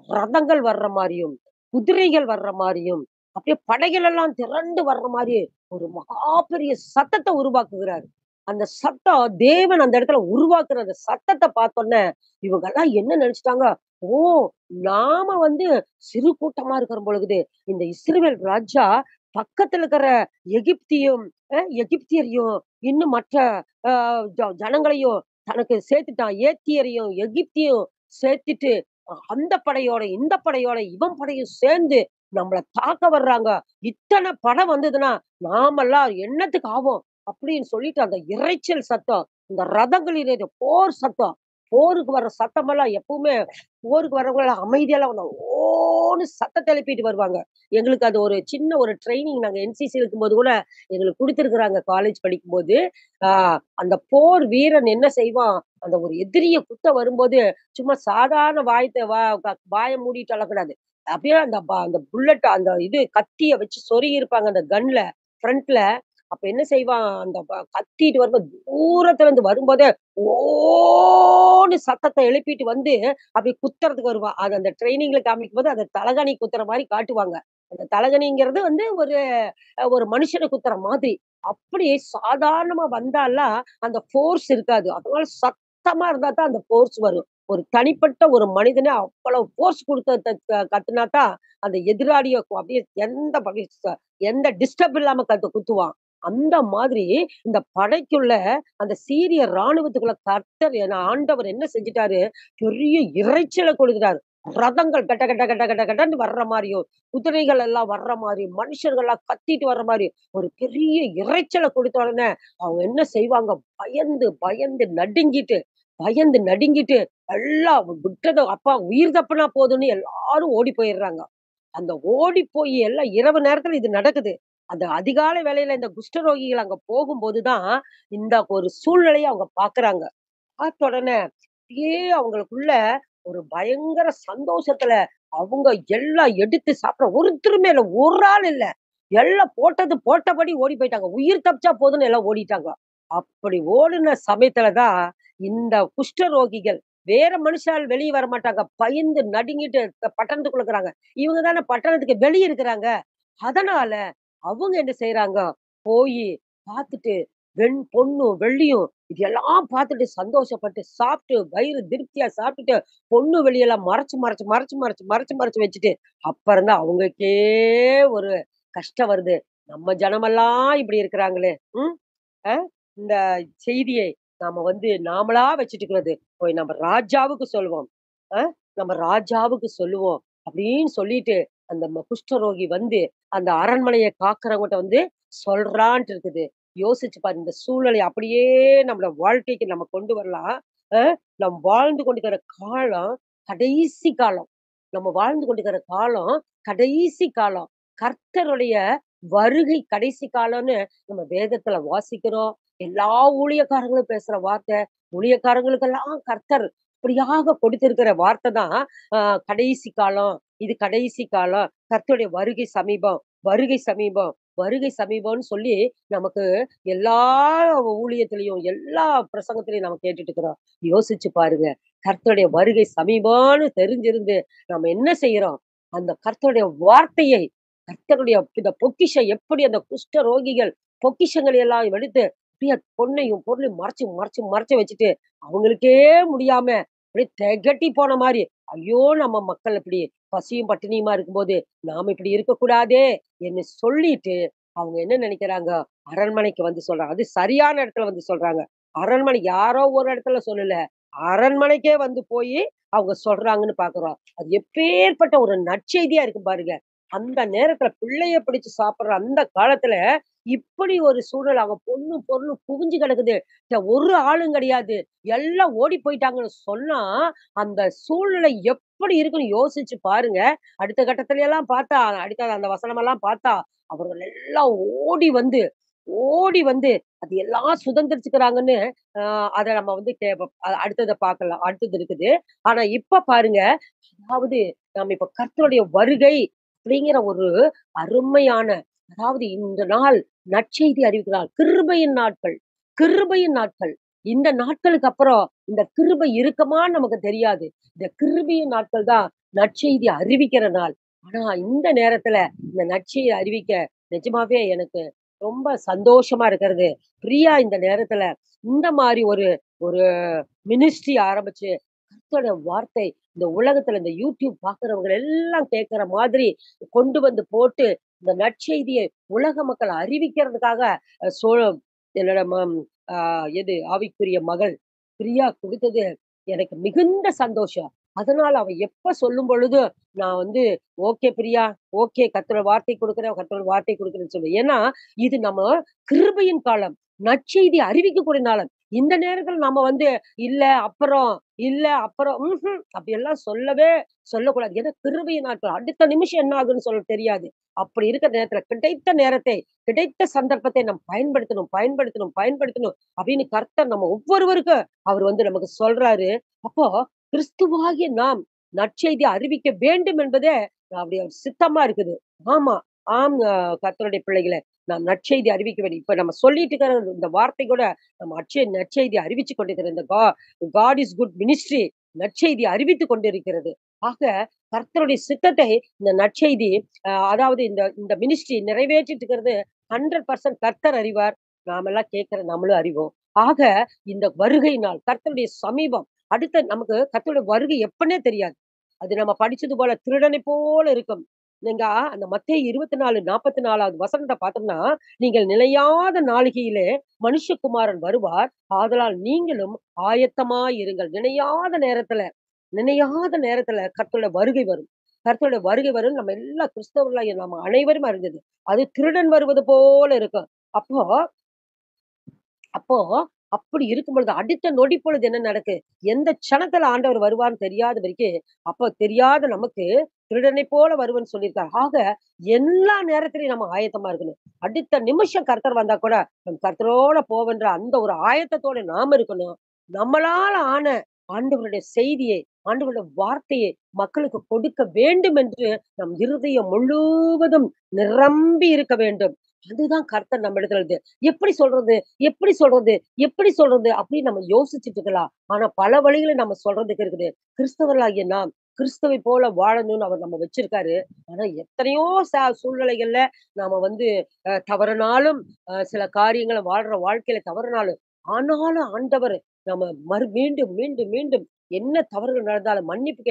Speaker 1: ரதங்கள் வர்ற மாரியும், குதிரைகள் வர்ற மாரியும், அப்படியே படைகள் எல்லாம் திரண்டு வர்ற மாரி ஒரு மகா பெரிய சத்தத்த உருவாக்குகிறாரு. அந்த சத்தம் தேவன் அந்த இடத்துல உருவாக்குற அந்த சத்தத்த பார்த்தோனே, இவங்கலாம் என்ன நெனச்சுட்டாங்க, ஓ! நாம வந்து சிறு கூட்டமா இருக்கிற பொழுது, இந்த இஸ்ரவேல் ராஜா பக்கத்துல இருக்கிற எகிப்தியும் எகிப்தியரையும், இன்னும் மற்ற அ ஜனங்களையும் தனக்கு சேர்த்துட்டான். ஏத்தியரையும், எகிப்தியும் சேர்த்துட்டு, அந்த படையோட, இந்த படையோட, இவன் படையும் சேர்ந்து நம்மள தாக்க வர்றாங்க. இத்தன படம் வந்ததுன்னா, நாமெல்லாம் என்னத்துக்கு ஆவோம்? அப்படின்னு சொல்லிட்டு அந்த இரைச்சல் சத்தம், இந்த ரதங்களின் போர் சத்தம், போருக்கு வர்ற சத்தமெல்லாம் எப்பவுமே போருக்கு வர்றவங்கலாம் அமைதியாலாம் ஓன்னு சத்தத்த எழுப்பிட்டு வருவாங்க. எங்களுக்கு அது ஒரு சின்ன ஒரு ட்ரெய்னிங் நாங்க என்சிசி இருக்கும்போது கூட எங்களுக்கு குடுத்துருக்குறாங்க காலேஜ் படிக்கும்போது. ஆ அந்த போர் வீரன் என்ன செய்வான், அந்த ஒரு எதிரிய குத்த வரும்போது, சும்மா சாதாரண வாயத்த வா க வாய மூடிட்டு அழக்கூடாது. அப்படியே அந்த புல்லட் அந்த இது கத்திய வச்சு சொருகியிருப்பாங்க அந்த கன்ல, ஃப்ரண்ட்ல. அப்ப என்ன செய்வான், அந்த கத்திட்டு வரும்போது தூரத்துல இருந்து வரும்போதே, ஓன்னு சத்தத்த எழுப்பிட்டு வந்து, அப்படி குத்துறதுக்கு வருவான். அது அந்த ட்ரெய்னிங்ல காமிக்கும்போது, அத தலகாணி குத்துற மாரி காட்டுவாங்க. அந்த தலகாணிங்கிறது வந்து ஒரு ஒரு மனுஷன குத்துற மாதிரி. அப்படி சாதாரணமா வந்தால்லாம், அந்த ஃபோர்ஸ் இருக்காது. அதனால சத்தமா இருந்தா தான் அந்த ஃபோர்ஸ் வரும். ஒரு தனிப்பட்ட ஒரு மனிதனே அவ்வளவு ஃபோர்ஸ் குடுத்து கத்துனா தான், அந்த எதிராளிய அப்படியே எந்த டிஸ்டர்ப் இல்லாம குத்துவான். அந்த மாதிரி இந்த படைக்குள்ள அந்த சீரிய ராணுவத்துக்குள்ள கர்த்தர் ஆண்டவர் என்ன செஞ்சுட்டாரு, பெரிய இரைச்சல கொடுத்துட்டாரு. ரதங்கள் கட்ட கட்ட கட்ட கட்ட கட்டன்னு வர்ற மாரியும், குதிரைகள் எல்லாம் வர்ற மாரியும், மனுஷர்கள்லாம் கத்திட்டு வர்ற மாரி ஒரு பெரிய இரைச்சல கொடுத்த உடனே, அவங்க என்ன செய்வாங்க, பயந்து பயந்து நடுங்கிட்டு பயந்து நடுங்கிட்டு, எல்லாம் விட்டத அப்பா உயிர் தப்புனா போதும்ன்னு எல்லாரும் ஓடி போயிர்றாங்க. அந்த ஓடி போய் எல்லாம் இரவு நேரத்துல இது நடக்குது. அந்த அதிகாலை வேளையில இந்த குஷ்டரோகிகள் அங்க போகும்போது தான், இந்த ஒரு சூழ்நிலைய அவங்க பார்க்குறாங்க. பார்த்த உடனே, அப்படியே அவங்களுக்குள்ள ஒரு பயங்கர சந்தோஷத்துல, அவங்க எல்லாம் எடுத்து சாப்பிட ஒருத்தருமே இல்ல. ஒரு ஆள் இல்ல. எல்லாம் போட்டது போட்டபடி ஓடி போயிட்டாங்க. உயிர் தப்பிச்சா போதும்ன்னு எல்லாம் ஓடிட்டாங்க. அப்படி ஓடுன சமயத்துல தான், இந்த குஷ்டரோகிகள் வேற மனுஷாள் வெளிய வரமாட்டாங்க. பயந்து நடுங்கிட்டு பட்டணத்துக்குள்ள இருக்கிறாங்க. இவங்க தானே பட்டணத்துக்கு வெளிய இருக்கிறாங்க. அதனால அவங்க என்ன செய்றாங்க, போயி பார்த்துட்டு பொன்னும், வெள்ளியும் இது எல்லாம் பார்த்துட்டு சந்தோஷப்பட்டு சாப்பிட்டு வயிறு திருப்தியா சாப்பிட்டுட்டு, பொண்ணு வெளியெல்லாம் மறைச்சு வச்சுட்டு, அப்புறம் தான் அவங்களுக்கே ஒரு கஷ்டம் வருது. நம்ம ஜனமெல்லாம் இப்படி இருக்கிறாங்களே! ம். அ இந்த செய்தியை நாம நாமளா வச்சுட்டுக்கிறது. போய் நம்ம ராஜாவுக்கு சொல்லுவோம். அ நம்ம ராஜாவுக்கு சொல்லுவோம். அப்படின்னு சொல்லிட்டு, அந்த குஷ்டரோகி அந்த அரண்மனைய காக்கிறவங்கட்ட சொல்றான்ட்டு இருக்குது. யோசிச்சு பாரு. இந்த சூழ்நிலை அப்படியே நம்மள வாழ்க்கைக்கு நம்ம கொண்டு வரலாம். அ நம் வாழ்ந்து கொண்டிருக்கிற காலம் கடைசி காலம். நம்ம வாழ்ந்து கொண்டிருக்கிற காலம் கடைசி காலம். கர்த்தருடைய வருகை கடைசி காலம்னு நம்ம வேதத்துல வாசிக்கிறோம். எல்லா ஊழியக்காரங்களும் பேசுற வார்த்தை. ஊழியக்காரங்களுக்கெல்லாம் கர்த்தர் இப்படியாக கொடுத்திருக்கிற வார்த்தை தான், அ கடைசி காலம். இது கடைசி காலம். கர்த்தருடைய வருகை சமீபம், வருகை சமீபம், வருகை சமீபம்ன்னு சொல்லி நமக்கு எல்லா ஊழியத்திலயும், எல்லா பிரசங்கத்திலயும் நம்ம கேட்டுட்டு இருக்கிறோம். யோசிச்சு பாருங்க. கர்த்தருடைய வருகை சமீபம்ன்னு தெரிஞ்சிருந்து நம்ம என்ன செய்றோம்? அந்த கர்த்தருடைய வார்த்தையை, கர்த்தருடைய இந்த பொக்கிஷம் எப்படி அந்த குஷ்ட ரோகிகள் பொக்கிஷங்களை எல்லாம் எடுத்து அப்படியே பொன்னையும், பொருளையும் மறைச்சு வச்சுட்டு, அவங்களுக்கே முடியாம அப்படியே திகட்டி போன மாரி, ஐயோ! நம்ம மக்கள் இப்படி பசியும் பட்டினியுமா இருக்கும்போது, நாம இப்படி இருக்கக்கூடாதே என்று சொல்லிட்டு, அவங்க என்ன நினைக்கிறாங்க, அரண்மனைக்கு சொல்றாங்க. அது சரியான இடத்துல சொல்றாங்க. அரண்மனை யாரோ ஒரு இடத்துல சொல்லல. அரண்மனைக்கே போயி அவங்க சொல்றாங்கன்னு பார்க்கிறோம். அது எப்பேர்ப்பட்ட ஒரு நற்செய்தியா இருக்கு பாருங்க. அந்த நேரத்துல பிள்ளைய பிடிச்சு சாப்பிடுற அந்த காலத்துல, இப்படி ஒரு சூழல் அவங்க பொண்ணும், பொருளும் குவிஞ்சு கிடக்குது. ஒரு ஆளும் கிடையாது. எல்லாம் ஓடி போயிட்டாங்கன்னு சொன்னா, அந்த சூழ்நிலை எப்படி இருக்குன்னு யோசிச்சு பாருங்க. அடுத்த கட்டத்துல எல்லாம் பார்த்தா, அடுத்த அந்த வசனமெல்லாம் பார்த்தா, அவர்கள் எல்லாம் ஓடி வந்து ஓடி அது எல்லாம் சுதந்திரிச்சுக்கிறாங்கன்னு, அ அத நம்ம அடுத்தத பார்க்கலாம். அடுத்தது இருக்குது. ஆனா இப்ப பாருங்க, அதாவது நம்ம இப்ப கர்த்தருடைய வருகை அப்படிங்கிற ஒரு அருமையான, அதாவது இந்த நாள் நற்செய்தி அறிவிக்கிறார். கிருபையின் நாட்கள், கிருபையின் நாட்கள். இந்த நாட்களுக்கு அப்புறம் இந்த கிருபை இருக்குமான்னு நமக்கு தெரியாது. இந்த கிருபையின் நாட்கள் தான் நற்செய்தி அறிவிக்கிற நாள். ஆனா இந்த நேரத்துல இந்த நற்செய்தி அறிவிக்க நிஜமாவே எனக்கு ரொம்ப சந்தோஷமா இருக்கிறது. பிரியா இந்த நேரத்துல இந்த மாரி ஒரு ஒரு மினிஸ்ட்ரி ஆரம்பிச்சு, கர்த்தருடைய வார்த்தை இந்த உலகத்துல இந்த யூடியூப் பார்க்கிறவங்க எல்லாம் கேட்கிற மாதிரி கொண்டு போட்டு, இந்த நற்செய்தியை உலக மக்கள் அறிவிக்கிறதுக்காக அ சோ என்னோட ஆ எது ஆவிக்குரிய மகள் பிரியா குடுத்தது எனக்கு மிகுந்த சந்தோஷம். அதனால அவ எப்ப சொல்லும் பொழுது, நான் ஓகே பிரியா, ஓகே கர்த்தரோட வார்த்தை குடுக்குறேன், கர்த்தரோட வார்த்தை குடுக்குறேன்னு சொல்லுவேன். ஏன்னா, இது நம்ம கிருபையின் காலம். நற்செய்தி அறிவிக்கக்கூடிய நாள். இந்த நேரத்துல நம்ம இல்ல அப்புறம், இல்ல அப்புறம் அப்படியெல்லாம் சொல்லக்கூடாது. ஏன்னா கிருபையின் நாட்கள். அடுத்த நிமிஷம் என்ன ஆகுன்னு சொல்ல தெரியாது. அப்படி இருக்கிற நேரத்துல கிடைத்த நேரத்தை, கிடைத்த சந்தர்ப்பத்தை நாம் பயன்படுத்தணும் அப்படின்னு கர்த்தர் நம்ம ஒவ்வொருவருக்கும் அவர் நமக்கு சொல்றாரு. அப்போ கிறிஸ்துவாகிய நாம் நற்செய்தி அறிவிக்க வேண்டும் என்பதே அவருடைய சித்தமா இருக்குது. ஆமா. கர்த்தருடைய பிள்ளைகளே. நாம் நற்செய்தி அறிவிக்க வேண்டும். இப்ப நம்ம சொல்லிட்டு இருக்கிற இந்த வார்த்தை கூட நம்ம நற்செய்தி அறிவிச்சுக் கொண்டிருக்கிற இந்த காட் இஸ் குட் மினிஸ்ட்ரி நற்செய்தி அறிவித்துக் கொண்டிருக்கிறது. ஆக கர்த்தருடைய சித்தத்தை இந்த நற்செய்தி அதாவது இந்த இந்த மினிஸ்ட்ரி நிறைவேற்றிட்டு இருக்கிறது 100% கர்த்தர் அறிவார். நாமெல்லாம் கேட்கிற நம்மளும் அறிவோம். ஆக இந்த வருகை நாள் கர்த்தருடைய சமீபம். அடுத்த நமக்கு கர்த்தருடைய வருகை எப்பன்னே தெரியாது. அது நம்ம படிச்சது போல திருடனைப் போல இருக்கும். நீங்க அந்த மத்தேயு 24, 44வது வசனத்த பார்த்தோம்னா, "நீங்கள் நிலையாத நாளிகையிலே மனுஷகுமாரன் வருவார். ஆதலால் நீங்களும் ஆயத்தமாயிருங்கள்." நினையாத நேரத்துல கர்த்தருடைய வருகை வரும். கர்த்தருடைய வருகை வரும். நம்ம எல்லா கிறிஸ்தவர்களாகிய நம்ம அனைவரும் அறிந்தது. அது திருடன் வருவது போல இருக்கும். அப்போ அப்போ அப்படி இருக்கும் பொழுது, அடுத்த நொடி பொழுது என்ன நடக்கு? எந்த க்ஷணத்துல ஆண்டவர் வருவார்ன்னு தெரியாத வரைக்கும், அப்போ தெரியாத நமக்கு திருடனைப் போல வருவேன்னு சொல்லியிருக்கார். ஆக எல்லா நேரத்திலயும் நம்ம ஆயத்தமா இருக்கணும். அடுத்த நிமிஷம் கர்த்தர் வந்தா கூட, நம் கர்த்தரோட போவென்ற அந்த ஒரு ஆயத்தத்தோட நாம இருக்கணும். நம்மளால ஆன ஆண்டவருடைய செய்தியை, ஆண்டவருடைய வார்த்தையை மக்களுக்கு கொடுக்க வேண்டும் என்று நம் இருதயம் முழுவதும் நிரம்பி இருக்க வேண்டும். அதுதான் கர்த்தர் நம்மிடத்துல இருந்து. எப்படி சொல்றது? எப்படி சொல்றது? எப்படி சொல்றது? அப்படின்னு நம்ம யோசிச்சுட்டு இருக்கலாம். ஆனா பல வழிகள நம்ம சொல்றதுக்கு இருக்குது. கிறிஸ்தவர்களாகிய நாம், கிறிஸ்துவை போல வாழணும்னு அவர் நம்ம வச்சிருக்காரு. ஆனா எத்தனையோ சூழ்நிலைகள்ல நாம வந்து தவறுனாலும், சில காரியங்கள வாழ்ற வாழ்க்கையில தவறுனாலும், ஆனாலும் ஆண்டவர் நம்ம மீண்டும், மீண்டும், மீண்டும் என்ன தவறுகள் நடந்தாலும் மன்னிப்பு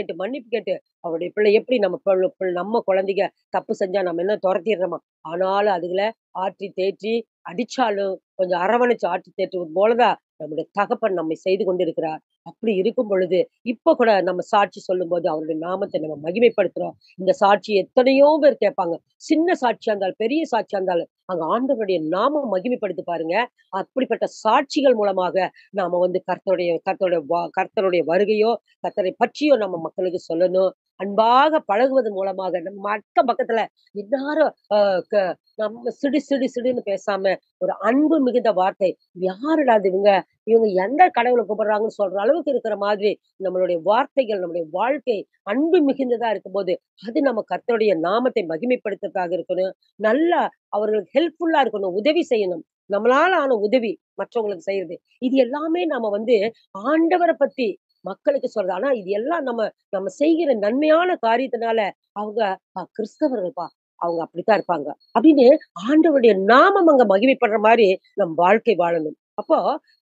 Speaker 1: கேட்டு அவருடைய பிள்ளை எப்படி நம்ம குழந்தைங்க தப்பு செஞ்சா நம்ம என்ன தொரத்திடுறோமா? ஆனாலும் அதுகள ஆற்றி தேற்றி, அடிச்சாலும் கொஞ்சம் அரவணைச்சு ஆற்றி தேற்றுவது போல தான் நம்முடைய தகப்பன் நம்மை செய்து கொண்டிருக்கிறார். அப்படி இருக்கும் பொழுது, இப்ப கூட நம்ம சாட்சி சொல்லும்போது அவருடைய நாமத்தை நம்ம மகிமைப்படுத்துறோம். இந்த சாட்சி எத்தனையோ பேர் கேட்பாங்க. சின்ன சாட்சியா இருந்தாலும், பெரிய சாட்சியா இருந்தாலும், அங்க ஆண்டவருடைய நாமம் மகிமைப்படுத்து பாருங்க. அப்படிப்பட்ட சாட்சிகள் மூலமாக நாம வந்து கர்த்தருடைய வருகையோ, கர்த்தரை பற்றியோ நம்ம மக்களுக்கு சொல்லணும். அன்பாக பழகுவதன் மூலமாக நம்ம அக்கம் பக்கத்துல எல்லாரும் அ க நம்ம சிடுன்னு பேசாம, ஒரு அன்பு மிகுந்த வார்த்தை. யாருடா இது இவங்க? இவங்க எந்த கடவுள கும்பிடுறாங்கன்னு சொல்ற அளவுக்கு இருக்கிற மாதிரி, நம்மளுடைய வார்த்தைகள், நம்முடைய வாழ்க்கை அன்பு மிகுந்ததா இருக்கும்போது, அது நம்ம கர்த்தருடைய நாமத்தை மகிமைப்படுத்துறதாக இருக்கணும். நல்லா அவர்களுக்கு ஹெல்ப்ஃபுல்லா இருக்கணும். உதவி செய்யணும். நம்மளால ஆன உதவி மற்றவங்களுக்கு செய்யறது. இது எல்லாமே நம்ம வந்து ஆண்டவர பத்தி மக்களுக்கு சொல்றது. ஆனா இது எல்லாம் நம்ம நம்ம செய்கிற நன்மையான காரியத்தினால, அவங்க கிறிஸ்தவர்கள்ப்பா, அவங்க அப்படித்தான் இருப்பாங்க. அப்படின்னு ஆண்டவருடைய நாமம் அங்க மகிமைப்படுற மாரி நம் வாழ்க்கை வாழணும். அப்போ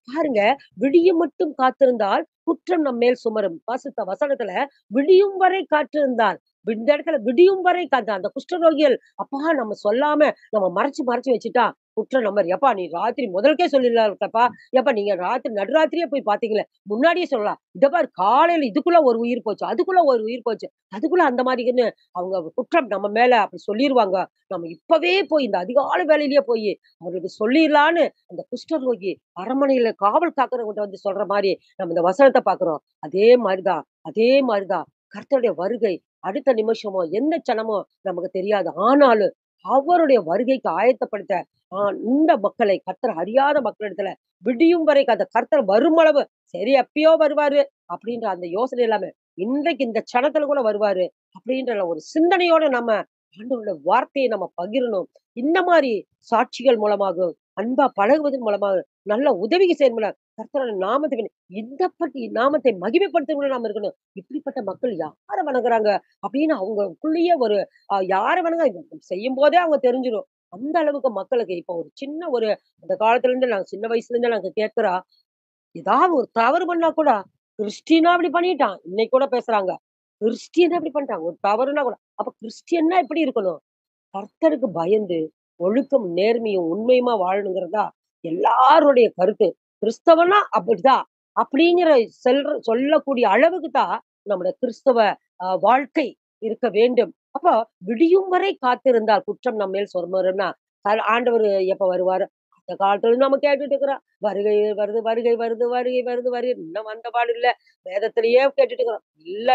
Speaker 1: பாருங்க, விடியும் மட்டும் காத்திருந்தால் குற்றம் நம் மேல் சுமரும். வாசித்த வசனத்துல விடியும் வரை காத்திருந்தால், இந்த இடத்துல விடியும் வரை அந்த குஷ்டரோகிகள், அப்பா நம்ம சொல்லாம நம்ம மறைச்சு வச்சுட்டா குற்றம் நம்ம எப்பா நீ ராத்திரி முதல்க்கே சொல்லிடலாம்ப்பா. ஏப்பா நீங்க நடுராத்திரியே போய் பார்த்தீங்களே, முன்னாடியே சொல்லலாம். இத பாரு காலையில இதுக்குள்ள ஒரு உயிர் போச்சு, அதுக்குள்ள ஒரு உயிர் போச்சு, அதுக்குள்ள அந்த மாரின்னு அவங்க குற்றம் நம்ம மேல அப்படி சொல்லிருவாங்க. நம்ம இப்பவே போய் இந்த அதிகாலை வேளையிலேயே போயி அவங்களுக்கு சொல்லிர்லான்னு அந்த குஷ்டரோகி அரண்மனையில காவல் காக்கிறவங்கட்ட வந்து சொல்ற மாரி நம்ம இந்த வசனத்த பார்க்கிறோம். அதே மாரிதான் கர்த்தருடைய வருகை அடுத்த நிமிஷமோ, எந்த க்ஷணமோ நமக்கு தெரியாது. ஆனாலும் அவருடைய வருகைக்கு ஆயத்தப்படுத்த இந்த மக்களை கர்த்தர் அறியாத மக்களிடத்துல விடியும் வரை அந்த கர்த்தர் வருமளவு சரி எப்பயோ வருவாரு அப்படின்ற அந்த யோசனை இல்லாம இன்றைக்கு இந்த க்ஷணத்துல கூட வருவாரு அப்படின்ற ஒரு சிந்தனையோட நம்ம ஆண்டவருடைய வார்த்தையை நம்ம பகிரணும். இந்த மாரி சாட்சிகள் மூலமாக, அன்பா பழகுவதன் மூலமாக, நல்ல உதவிக்கு செய்யும் மூலம் கர்த்தரோட நாமத்தை மகிமைப்படுத்தும் நாம இருக்கணும். இப்படிப்பட்ட மக்கள் யார வணங்குறாங்க அப்படின்னு அவங்களுக்குள்ளேயே ஒரு யார வணங்க செய்யும்போதே அவங்க தெரிஞ்சிரும். அந்த அளவுக்கு மக்களுக்கு இப்போ ஒரு சின்ன ஒரு அந்த காலத்துல இருந்து நாங்க சின்ன வயசுல இருந்து நாங்க கேட்கிறோம். ஏதாவது ஒரு தவறு பண்ணா கூட, கிறிஸ்டினா இப்படி பண்ணிட்டான். இன்னைக்கு கூட பேசுறாங்க. கிறிஸ்டியனா இப்படி பண்ணிட்டாங்க. ஒரு தவறுனா கூட. அப்ப கிறிஸ்டியன்னா எப்படி இருக்கணும்? கர்த்தருக்கு பயந்து, ஒழுக்கம், நேர்மையும், உண்மையுமா வாழணுங்கிறது தான் எல்லாருடைய கருத்து. கிறிஸ்தவன்னா அப்படிதான். அப்படிங்கிற சொல்லக்கூடிய அளவுக்கு தான் நம்முடைய கிறிஸ்தவ வாழ்க்கை இருக்க வேண்டும். அப்போ விடியும் வரை காத்திருந்தால் குற்றம் நம்ம மேல் சுமரும்னா, ஆண்டவர் எப்ப வருவாரு? அந்த காலத்துல இருந்து நம்ம கேட்டுட்டு இருக்கிறோம். வருகை வருது, வருகை வருது, வருகை வருது, வருகை இன்னும் வந்த பாடு இல்ல. வேதத்திலேயே கேட்டுட்டு இருக்கிறோம். இல்ல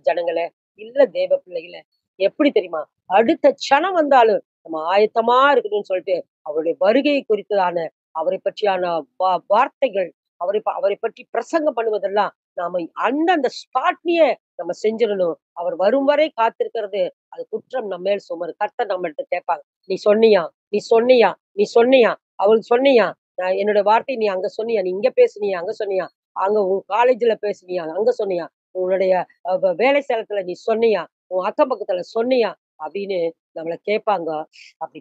Speaker 1: ஜனங்களே, இல்ல தேவ பிள்ளைகளே. எப்படி தெரியுமா? அடுத்த க்ஷணம் வந்தாலும் நம்ம ஆயத்தமா இருக்கணும்னு சொல்லிட்டு, அவருடைய வருகை குறித்ததான அவரை பற்றியான வார்த்தைகள், அவரை பற்றி பிரசங்கம் பண்ணுவதெல்லாம் நாம அந்தந்த ஸ்பாட்லயே நம்ம செஞ்சிரணும். அவர் வரும் வரை காத்திருக்கிறது, அது குற்றம் நம்ம மேல் சுமரும். கர்த்தர் நம்மள்ட்ட கேட்பாங்க. "நீ சொன்னியா? நீ சொன்னியா? நீ சொன்னியா? அவளுக்கு சொன்னியா? என்னோட வார்த்தைய நீ அங்க சொன்னியா? நீ இங்க பேசுனியா? அங்க சொன்னியா? அங்க உன் காலேஜ்ல பேசுனியா? அங்க சொன்னியா? உன்னுடைய வேலை ஸ்தலத்துல நீ சொன்னியா? உன் அக்கம் பக்கத்துல சொன்னியா?" அப்படின்னு நம்மள கேட்பாங்க. அப்படி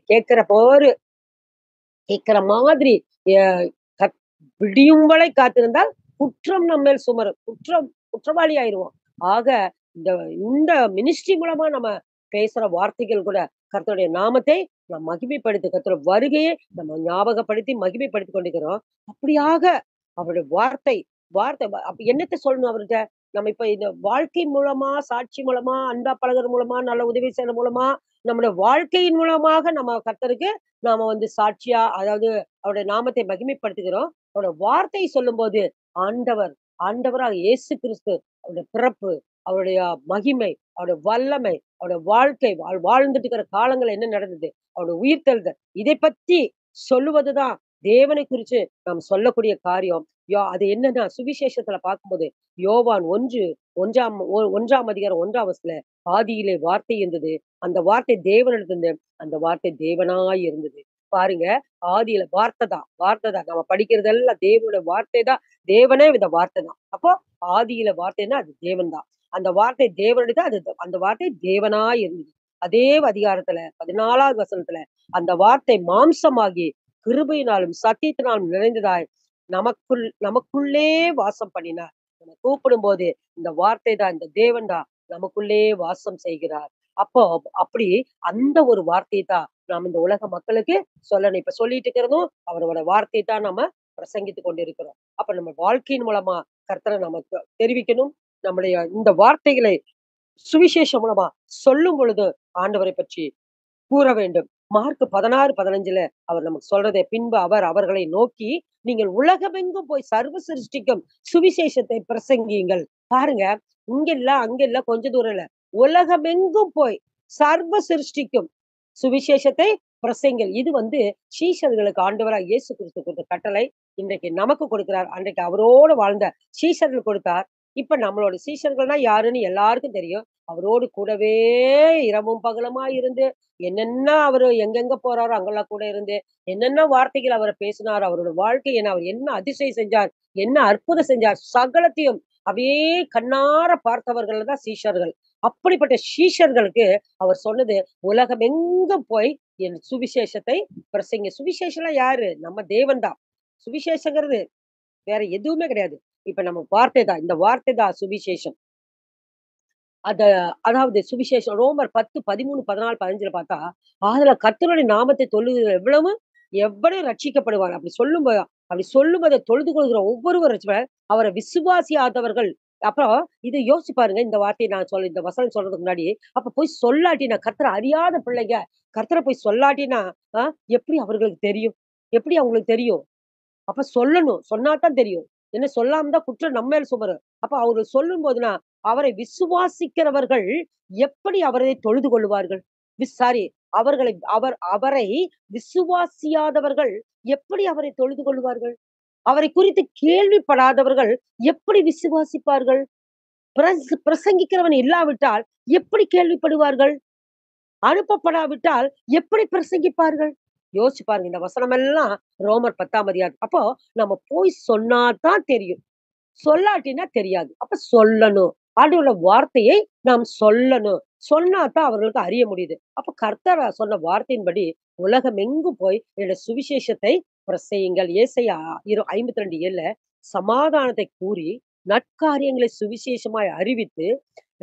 Speaker 1: கேட்கிற மாதிரி எ கத் விடியும் வரை காத்திருந்தால் குற்றம் நம்மேல் சுமரும். குற்றவாளி ஆயிருவோம். ஆக இந்த இந்த மினிஸ்ட்ரி மூலமா நம்ம பேசுற வார்த்தைகள் கூட கர்த்தருடைய நாமத்தை நாம் மகிமைப்படுத்தி கர்த்தருடைய வருகையை நம்ம ஞாபகப்படுத்தி மகிமைப்படுத்திக் கொண்டிருக்கிறோம். அப்படியாக அவருடைய வார்த்தை வார்த்தை அப்ப என்னத்த சொல்லணும் அவர்ட்ட? நம்ம இப்ப இந்த வாழ்க்கை மூலமா, சாட்சி மூலமா, அன்பா பழகுறது மூலமா, நல்ல உதவி செய்றது மூலமா, நம்முடைய வாழ்க்கையின் மூலமாக நம்ம கர்த்தருக்கு நாம சாட்சியா, அதாவது அவருடைய நாமத்தை மகிமைப்படுத்துகிறோம். அவருடைய வார்த்தை சொல்லும்போது, ஆண்டவர் ஆண்டவராக இயேசு கிறிஸ்து, அவருடைய பிறப்பு, அவருடைய மகிமை, அவருடைய வல்லமை, அவருடைய வாழ்க்கை, வாழ்ந்துட்டு இருக்கிற காலங்கள்ல என்ன நடந்தது? அவருடைய உயிர்த்தெழுதல். இதை பத்தி சொல்லுவதுதான் தேவனை குறிச்சு நாம் சொல்லக்கூடிய காரியம். அது என்னன்னா, சுவிசேஷத்துல பார்க்கும்போது, யோவான் 1 அதிகாரம் 1 வசனத்துல, "ஆதியிலே வார்த்தை இருந்தது. அந்த வார்த்தை தேவனிடத்தில் இருந்தது. அந்த வார்த்தை தேவனாய் இருந்தது." பாருங்க, ஆதியில வார்த்தை தான், வார்த்தை தான். நம்ம படிக்கிறதெல்லாம் தேவனுடைய வார்த்தை தான். தேவனே இந்த வார்த்தை தான். அப்போ ஆதியில வார்த்தைன்னா அது தேவன் தான். அந்த வார்த்தை தேவனுடையது. அந்த வார்த்தை தேவனாய் இருந்தது. அதே அதிகாரத்துல 14வது வசனத்துல, "அந்த வார்த்தை மாம்சமாகி கிருபையினாலும் சத்தியத்தினாலும் நிறைந்ததாய் நமக்குள்ளே வாசம் பண்ணினார்." நம்ம கூப்பிடும்போது இந்த வார்த்தை தான், இந்த தேவன் தான் நமக்குள்ளே வாசம் செய்கிறார். அப்போ அப்படி அந்த ஒரு வார்த்தை தான் நாம் இந்த உலக மக்களுக்கு சொல்லணும். இப்ப சொல்லிட்டு இருக்கிறதும் அவரோட வார்த்தை தான் நம்ம பிரசங்கித்துக் கொண்டிருக்கிறோம். அப்ப நம்ம வாழ்க்கையின் மூலமா கர்த்தரை நமக்கு தெரிவிக்கணும். நம்முடைய இந்த வார்த்தைகளை சுவிசேஷம் மூலமா சொல்லும் பொழுது ஆண்டவரை பற்றி கூற வேண்டும். மார்க் 16:15 அவர் நமக்கு சொல்றதே, பின்பு அவர் அவர்களை நோக்கி, நீங்கள் உலகமெங்கும் போய் சர்வ சிருஷ்டிக்கும் சுவிசேஷத்தை பிரசங்கியுங்கள். பாருங்க, இங்க இல்ல, அங்க இல்ல, கொஞ்ச தூரம் இல்ல. உலகமெங்கும் போய் சர்வ சிருஷ்டிக்கும் சுவிசேஷத்தை பிரசங்கிங்கள். இது சீஷர்களுக்கு ஆண்டவராகிய இயேசு கிறிஸ்து கொடுத்த கட்டளை. இன்றைக்கு நமக்கு கொடுக்கிறார். அன்றைக்கு அவரோடு வாழ்ந்த சீஷர்கள் கொடுத்தார். இப்ப நம்மளோட சீஷர்கள்னா யாருன்னு எல்லாருக்கும் தெரியும். அவரோடு கூடவே இரவும் பகலுமா இருந்து, என்னென்ன அவரு எங்கெங்க போறாரோ அங்கெல்லாம் கூட இருந்து, என்னென்ன வார்த்தைகள் அவர் பேசினார், அவரோட வாழ்க்கை என்ன, அவர் என்ன அதிசயம் செஞ்சார், என்ன அற்புதம் செஞ்சார், சகலத்தையும் அப்படியே கண்ணார பார்த்தவர்கள் தான் சீஷர்கள். அப்படிப்பட்ட சீஷர்களுக்கு அவர் சொன்னது, உலகமெங்கும் போய் என் சுவிசேஷத்தை பிரசங்க. சுவிசேஷம்லாம் யாரு? நம்ம தேவன் தான். சுவிசேஷங்கிறது வேற எதுவுமே கிடையாது. இப்ப நம்ம வார்த்தை தான். இந்த வார்த்தை தான் சுவிசேஷம். அத அதாவது சுவிசேஷம் ரோமர் 10, 13, 14, 15 பார்த்தா, அதுல கர்த்தருடைய நாமத்தை தொழுகிற எவ்வளவு ரட்சிக்கப்படுவார். அப்படி சொல்லும்போது தொழுது கொள்கிற ஒவ்வொருவர் அவரை விசுவாசியாதவர்கள். அப்புறம் இத யோசிச்சு பாருங்க. இந்த வார்த்தையை இந்த வசனம் சொல்றதுக்கு முன்னாடி, அப்ப போய் சொல்லாட்டினா கர்த்தரை அறியாத பிள்ளைங்க, கர்த்தரை போய் சொல்லாட்டினா, அ எப்படி அவர்களுக்கு தெரியும்? எப்படி அவங்களுக்கு தெரியும்? அப்ப சொல்லணும். சொன்னா தான் தெரியும். என்ன சொல்லாம தான் குற்றம் நம்ம மேல சுமரும். அப்ப அவரு சொல்லும்போதுனா, அவரை விசுவாசிக்கிறவர்கள் எப்படி அவரை தொழுது கொள்ளுவார்கள்? சாரி, அவரை விசுவாசியாதவர்கள் எப்படி அவரை தொழுது கொள்வார்கள்? அவரை குறித்து கேள்விப்படாதவர்கள் எப்படி விசுவாசிப்பார்கள்? பிரசங்கிக்கிறவன் இல்லாவிட்டால் எப்படி கேள்விப்படுவார்கள்? அனுப்பப்படாவிட்டால் எப்படி பிரசங்கிப்பார்கள்? யோசிச்சு பாருங்க. இந்த வசனம் எல்லாம் ரோமர் 10ஆம் அதிகாரம். அப்போ நம்ம போய் சொன்னா தான் தெரியும். சொல்லாட்டினா தெரியாது. அப்ப சொல்லணும். ஆண்டவருடைய வார்த்தையை நாம் சொல்லணும். சொன்னா தான் அவர்களுக்கு அறிய முடியுது. அப்ப கர்த்தர் சொன்ன வார்த்தையின்படி உலகம் எங்கும் போய் என்னுடைய சுவிசேஷத்தை பிரசையுங்கள். ஏசாயா 52:7 சமாதானத்தை கூறி, நற்காரியங்களை சுவிசேஷமாய் அறிவித்து,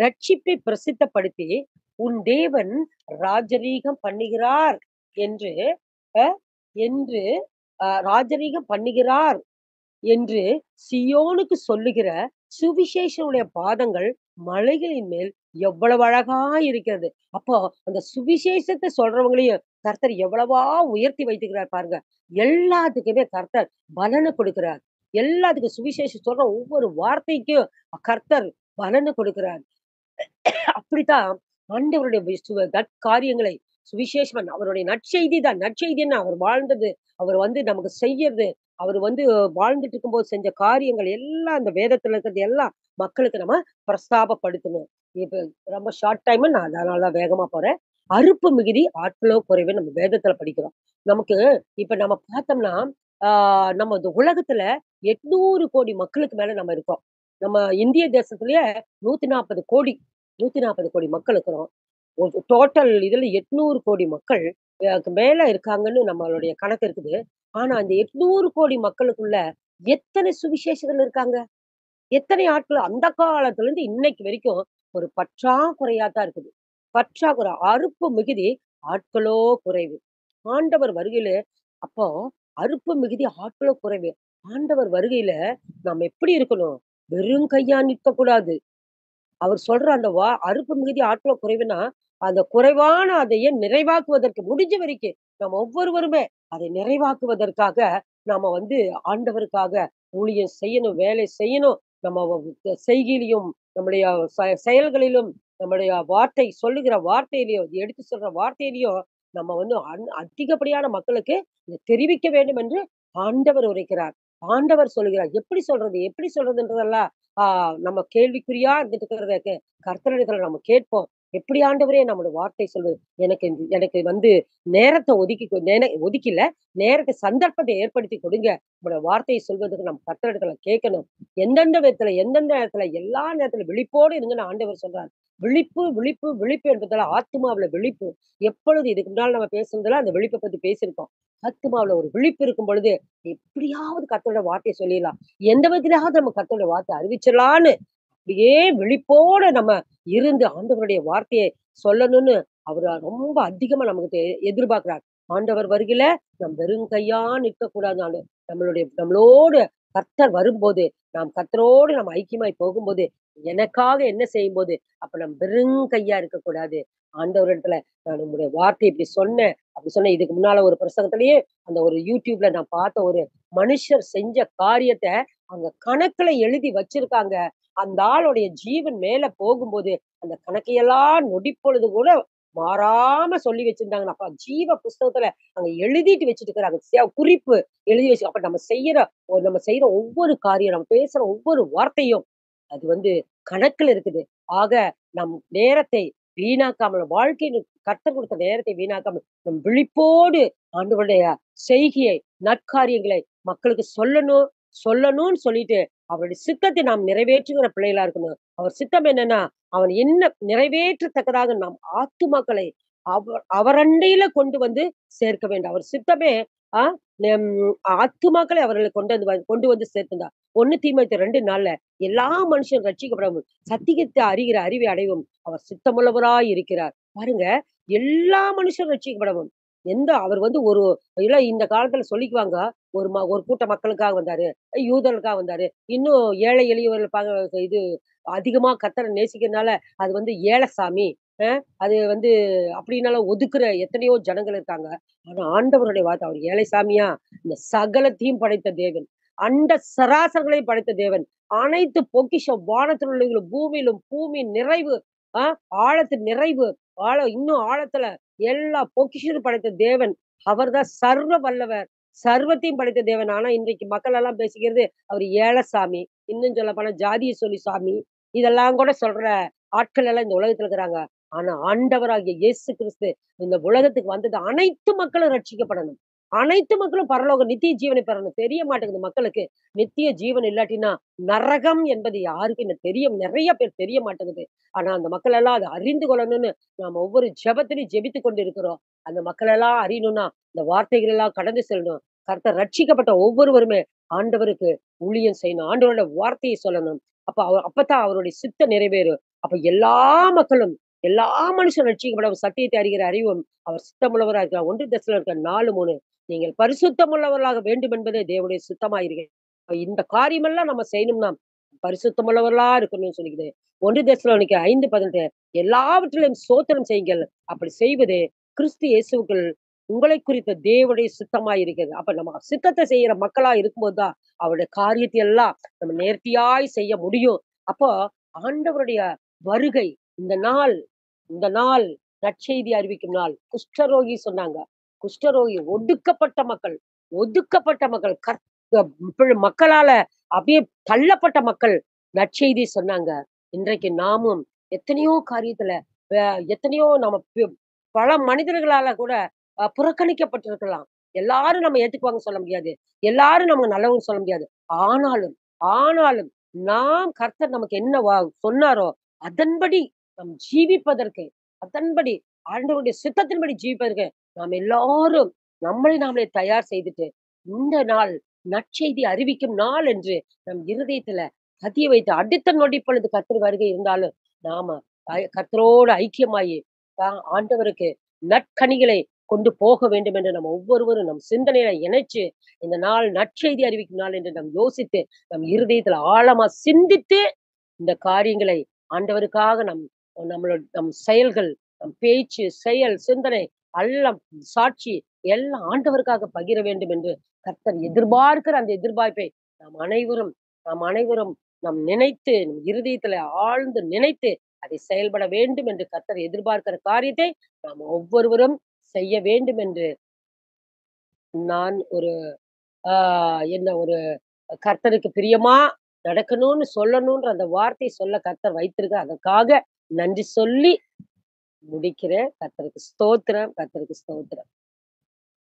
Speaker 1: ரட்சிப்பை பிரசித்தப்படுத்தி, உன் தேவன் ராஜரீகம் பண்ணுகிறார் என்று அ என்று ராஜரீகம் பண்ணுகிறார் என்று சியோனுக்கு சொல்லுகிற சுவிசேஷனுடைய பாதங்கள் மலைகளின் மேல் எவ்வளவு அழகா இருக்கிறது. அப்போ அந்த சுவிசேஷத்தை சொல்றவங்களையும் கர்த்தர் எவ்வளவா உயர்த்தி வைத்துக்கிறார் பாருங்க. எல்லாத்துக்குமே கர்த்தர் பலனை கொடுக்கிறார். எல்லாத்துக்கும் சுவிசேஷம் சொல்ற ஒவ்வொரு வார்த்தைக்கும் கர்த்தர் பலனை கொடுக்கிறார். அப்படித்தான் ஆண்டவருடைய நற்காரியங்களை சுவிசேஷமா அவருடைய நற்செய்தி தான். நற்செய்தி என்ன? அவர் வாழ்ந்தது, அவர் நமக்கு செய்யறது, அவர் வாழ்ந்துட்டு இருக்கும்போது செஞ்ச காரியங்கள் எல்லாம் அந்த வேதத்துல இருக்கிறது எல்லாம் மக்களுக்கு நம்ம பிரஸ்தாபப்படுத்தணும். இப்ப ரொம்ப ஷார்ட் டைம் நான் அதனால தான் வேகமா போறேன். அறுப்பு மிகுதி ஆட்களோ குறைவு நம்ம வேதத்துல படிக்கிறோம். நமக்கு இப்ப நம்ம பார்த்தோம்னா, நம்ம இந்த உலகத்துல 800 கோடி மக்களுக்கு மேல நம்ம இருக்கோம். நம்ம இந்திய தேசத்திலேயே 140 கோடி 140 கோடி மக்கள் இருக்கிறோம். டோட்டல் இதுல 800 கோடி மக்கள் மேல இருக்காங்கன்னு நம்மளுடைய கணக்கு இருக்குது. ஆனா அந்த 800 கோடி மக்களுக்குள்ள எத்தனை சுவிசேஷகர்கள் இருக்காங்க? எத்தனை ஆட்கள் அந்த காலத்துல இருந்து இன்னைக்கு வரைக்கும் ஒரு பற்றாக்குறையா தான் இருக்குது. பற்றாக்குறை, அறுப்பு மிகுதி, ஆட்களோ குறைவு. ஆண்டவர் வருகையில அப்போ அறுப்பு மிகுதி, ஆட்களோ குறைவு. ஆண்டவர் வருகையில நாம் எப்படி இருக்கணும்? வெறும் கையா நிற்கக்கூடாது. அவர் சொல்ற அந்த அறுப்பு மிகுதி ஆட்களோ குறைவுன்னா, அந்த குறைவான அதையே நிறைவாக்குவதற்கு முடிஞ்ச வரைக்கும் நம்ம ஒவ்வொருவருமே அதை நிறைவாக்குவதற்காக நாம வந்து ஆண்டவருக்காக ஊழியம் செய்யணும், வேலை செய்யணும். நம்ம செய்கையிலும், நம்முடைய செயல்களிலும், நம்முடைய வார்த்தை சொல்லுகிற வார்த்தையிலயும், எடுத்து சொல்ற வார்த்தையிலயும் நம்ம வந்து அதிகப்படியான மக்களுக்கு இத தெரிவிக்க வேண்டும் என்று ஆண்டவர் உரைக்கிறார். ஆண்டவர் சொல்லுகிறார். எப்படி சொல்றது? எப்படி சொல்றதுன்றதெல்லாம் ஆ நம்ம கேள்விக்குறியா இருந்துட்டு இருக்கிறத கர்த்தரிடத்துல நம்ம கேட்போம். எப்படி ஆண்டவரே நம்முடைய வார்த்தை சொல்லுது. எனக்கு வந்து நேரத்த ஒதுக்கில, நேரத்த சந்தர்ப்பத்தை ஏற்படுத்தி கொடுங்க. உங்களுடைய வார்த்தையை சொல்வதற்கு நம்ம கர்த்தரிடத்துல கேட்கணும். எந்தெந்த விதத்துல, எந்தெந்த நேரத்துல, எல்லா நேரத்துல விழிப்போடு இருங்கன்னு ஆண்டவர் சொல்றார். விழிப்பு, விழிப்பு, விழிப்பு என்பதால ஆத்துமாவுல விழிப்பு. எப்பொழுது இதுக்கு முன்னால நம்ம பேசுனதுல அந்த விழிப்ப பத்தி பேசியிருக்கோம். ஆத்துமாவுல ஒரு விழிப்பு இருக்கும் பொழுது, எப்படியாவது கர்த்தருடைய வார்த்தைய சொல்லிறலாம். எந்த விதத்திலாவது நம்ம கர்த்தருடைய வார்த்தைய அறிவிச்சிடலான்னு, அப்படியே விழிப்போட நம்ம இருந்து ஆண்டவருடைய வார்த்தையை சொல்லணும்னு அவரு ரொம்ப அதிகமா நமக்கு எதிர்பார்க்கிறார். ஆண்டவர் வருகையில நம் வெறும் கையா நிற்கக்கூடாது. நம்மளோடு கர்த்தர் வரும்போது, நாம் கர்த்தரோடு நம்ம ஐக்கியமாய் போகும்போது, எனக்காக என்ன செய்யும்போது, அப்ப நம்ம வெறும் கையா இருக்கக்கூடாது. ஆண்டவரிடத்துல நான் உம்முடைய வார்த்தை இப்படி சொன்னேன், அப்படி சொன்னேன். இதுக்கு முன்னால ஒரு பிரசங்கத்திலேயே அந்த ஒரு YouTubeல நான் பார்த்த ஒரு மனுஷர் செஞ்ச காரியத்த அங்க கணக்குல எழுதி வச்சிருக்காங்க. அந்த ஆளுடைய ஜீவன் மேல போகும்போது, அந்த கணக்கையெல்லாம் நொடிப்பொழுது கூட மாறாம சொல்லி வச்சிருந்தாங்கன்னு. அப்ப ஜீவ புஸ்தகத்துல அங்க எழுதிட்டு வச்சுட்டு இருக்கிறாங்க. குறிப்பு எழுதி வச்சு அப்ப நம்ம செய்யற ஒவ்வொரு காரியம், நம்ம பேசுற ஒவ்வொரு வார்த்தையும், அது வந்து கணக்குல இருக்குது. ஆக நம் நேரத்தை வீணாக்காமல், வாழ்க்கையில கர்த்தர் கொடுத்த நேரத்தை வீணாக்காமல், நம் விழிப்போடு ஆண்டவருடைய செய்கையை, நற்காரியங்களை மக்களுக்கு சொல்லணும், சொல்லணும்னு சொல்லிட்டு, அவருடைய சித்தத்தை நாம் நிறைவேற்றுகிற பிள்ளைகளா இருக்கணும். அவர் சித்தம் என்னன்னா, அவன் என்ன நிறைவேற்றத்தக்கதாக நாம் ஆத்துமாக்களை அவரண்டையில கொண்டு வந்து சேர்க்க வேண்டும். அவர் சித்தமே ஆ நம் ஆத்துமாக்களை அவர்களை கொண்டு வந்து சேர்த்துந்தார். 1 தீமோத்தேயு 2:4 எல்லா மனுஷரும் ரட்சிக்கப்படவும், சத்தியத்தை அறிகிற அறிவை அடையவும் அவர் சித்தமுள்ளவராய் இருக்கிறார். பாருங்க, எல்லா மனுஷரும் ரட்சிக்கப்படவும். அவர் வந்து ஒரு இல்ல இந்த காலத்துல சொல்லிக்குவாங்க. ஒரு கூட்ட மக்களுக்காக வந்தாரு. யூதர்களுக்காக வந்தாரு. இன்னும் ஏழை எளியவர்களுக்காக இது அதிகமா கர்த்தர நேசிக்கிறதுனால, அது வந்து ஏழசாமி. அ அது வந்து அப்படின்னாலும் ஒதுக்குற எத்தனையோ ஜனங்கள் இருக்காங்க. ஆனா ஆண்டவருடைய வார்த்தை, அவர் ஏழை சாமியா? இந்த சகலத்தையும் படைத்த தேவன். அண்ட சராசரங்களையும் படைத்த தேவன். அனைத்து பொக்கிஷம் வானத்தில் உள்ளவைகளும், பூமியிலும், பூமியின் நிறைவு, ஆ ஆழத்தின் நிறைவு, இன்னும் ஆழத்துல எல்லா பொக்கிஷத்தையும் படைத்த தேவன். அவர்தான் சர்வ வல்லவர். சர்வத்தையும் படைத்த தேவன். ஆனா இன்றைக்கு மக்கள் எல்லாம் பேசிக்கிறது, அவரு ஏழை சாமி. இன்னும் சொல்லப்போனா ஜாதிய சொல்லி சாமி. இதெல்லாம் கூட சொல்ற ஆட்கள் எல்லாம் இந்த உலகத்துல இருக்கிறாங்க. ஆனா ஆண்டவராகிய இயேசு கிறிஸ்து இந்த உலகத்துக்கு வந்தது அனைத்து மக்களும் ரட்சிக்கப்படணும். அனைத்து மக்களும் பரலோக நித்திய ஜீவனை பெறணும். தெரிய மாட்டேங்குது மக்களுக்கு. நித்திய ஜீவன் இல்லாட்டினா, நரகம் என்பது யாருக்கும் நெறைய பேர் தெரிய மாட்டேங்குது. ஆனா அந்த மக்கள் எல்லாம் அத அறிந்து கொள்ளணும்னு நாம ஒவ்வொரு ஜெபத்திலும் ஜெபித்துக் கொண்டு இருக்கிறோம். அந்த மக்கள் எல்லாம் அறியணும்னா, இந்த வார்த்தைகள் எல்லாம் கடந்து செல்லணும். கர்த்தர் ரட்சிக்கப்பட்ட ஒவ்வொருவருமே ஆண்டவருக்கு ஊழியம் செய்யணும். ஆண்டவருடைய வார்த்தையை சொல்லணும். அப்பதான் அவருடைய சித்தம் நிறைவேறும். அப்ப எல்லா மக்களும், எல்லா மனுஷரும் ரட்சிக்கப்பட சத்தியத்தை அறிகிற அறிவும் அவர் சித்தமுள்ளவரா இருக்கிறார். 1 தெசலோனிக்கர் 4:3 நீங்கள் பரிசுத்தமுள்ளவர்களாக வேண்டும் என்பதே தேவனுடைய சித்தமாயிருக்கிறது. இந்த காரியமெல்லாம் நம்ம செய்யணும்னா, பரிசுத்தமுள்ளவர்களா இருக்கணும்னு சொல்லிக்குது. 1 தெசலோனிக்கர் 5:18 எல்லாவற்றிலும் ஸ்தோத்திரம் செய்யுங்கள். அப்படி செய்வது கிறிஸ்து இயேசுவுக்குள் உங்களை குறித்த தேவனுடைய சித்தமாய் இருக்கிறது. அப்ப நம்ம சித்தத்தை செய்யற மக்களா இருக்கும்போது தான், அவருடைய காரியத்தை எல்லாம் நம்ம நேர்த்தியாய் செய்ய முடியும். அப்போ ஆண்டவருடைய வருகை இந்த நாள் இந்த நாள் நற்செய்தி அறிவிக்கும் நாள். குஷ்டரோகி சொன்னாங்க. குஷ்டரோகி ஒடுக்கப்பட்ட மக்கள், ஒதுக்கப்பட்ட மக்கள், மக்களால அப்படியே தள்ளப்பட்ட மக்கள் நற்செய்தி சொன்னாங்க. இன்றைக்கு நாமும் எத்தனையோ காரியத்துல எத்தனையோ நம்ம பல மனிதர்களால கூட புறக்கணிக்கப்பட்டிருக்கலாம். எல்லாரும் நம்ம ஏத்துக்குவாங்கன்னு சொல்ல முடியாது. எல்லாரும் நமக்கு நல்லவங்கன்னு சொல்ல முடியாது. ஆனாலும் ஆனாலும் கர்த்தர் நமக்கு என்ன சொன்னாரோ, அதன்படி நாம் ஜீவிப்பதற்கு, அதன்படி ஆண்டவருடைய சித்தத்தின்படி ஜீவிப்பதற்கு, நாம் எல்லாரும் நம்மளை நாமளே தயார் செய்துட்டு, இந்த நாள் நற்செய்தி அறிவிக்கும் நாள் என்று நம் இருதயத்துல பதிய வைத்து, அடுத்த நொடி பொழுது கர்த்தர் வருகை இருந்தாலும், நாம கர்த்தரோடு ஐக்கியமாயி ஆண்டவருக்கு நற்கனிகளை கொண்டு போக வேண்டும் என்று நம்ம ஒவ்வொருவரும் நம் சிந்தனையில இணைச்சு, இந்த நாள் நற்செய்தி அறிவிக்கும் நாள் என்று நாம் யோசித்து, நம் இருதயத்துல ஆழமா சிந்தித்து, இந்த காரியங்களை ஆண்டவருக்காக நம் செயல்கள், நம் பேச்சு, செயல், சிந்தனை எல்லாம் சாட்சி எல்லாம் ஆண்டவருக்காக பகிர வேண்டும் என்று கர்த்தர் எதிர்பார்க்கிற அந்த எதிர்பார்ப்பை நாம் அனைவரும் நாம் அனைவரும் நாம் நினைத்து, நம் இருதயத்துல ஆழ்ந்து நினைத்து, அதை செயல்பட வேண்டும் என்று கர்த்தர் எதிர்பார்க்கிற காரியத்தை நாம் ஒவ்வொருவரும் செய்ய வேண்டும் என்று நான் ஒரு ஆ என்ன ஒரு கர்த்தருக்கு பிரியமா நடக்கணும்னு சொல்லணுன்ற அந்த வார்த்தை சொல்ல கர்த்தர் வைத்திருக்க அதற்காக நன்றி சொல்லி முடிக்கிறேன். கர்த்தருக்கு ஸ்தோத்திரம், கர்த்தருக்கு ஸ்தோத்திரம்.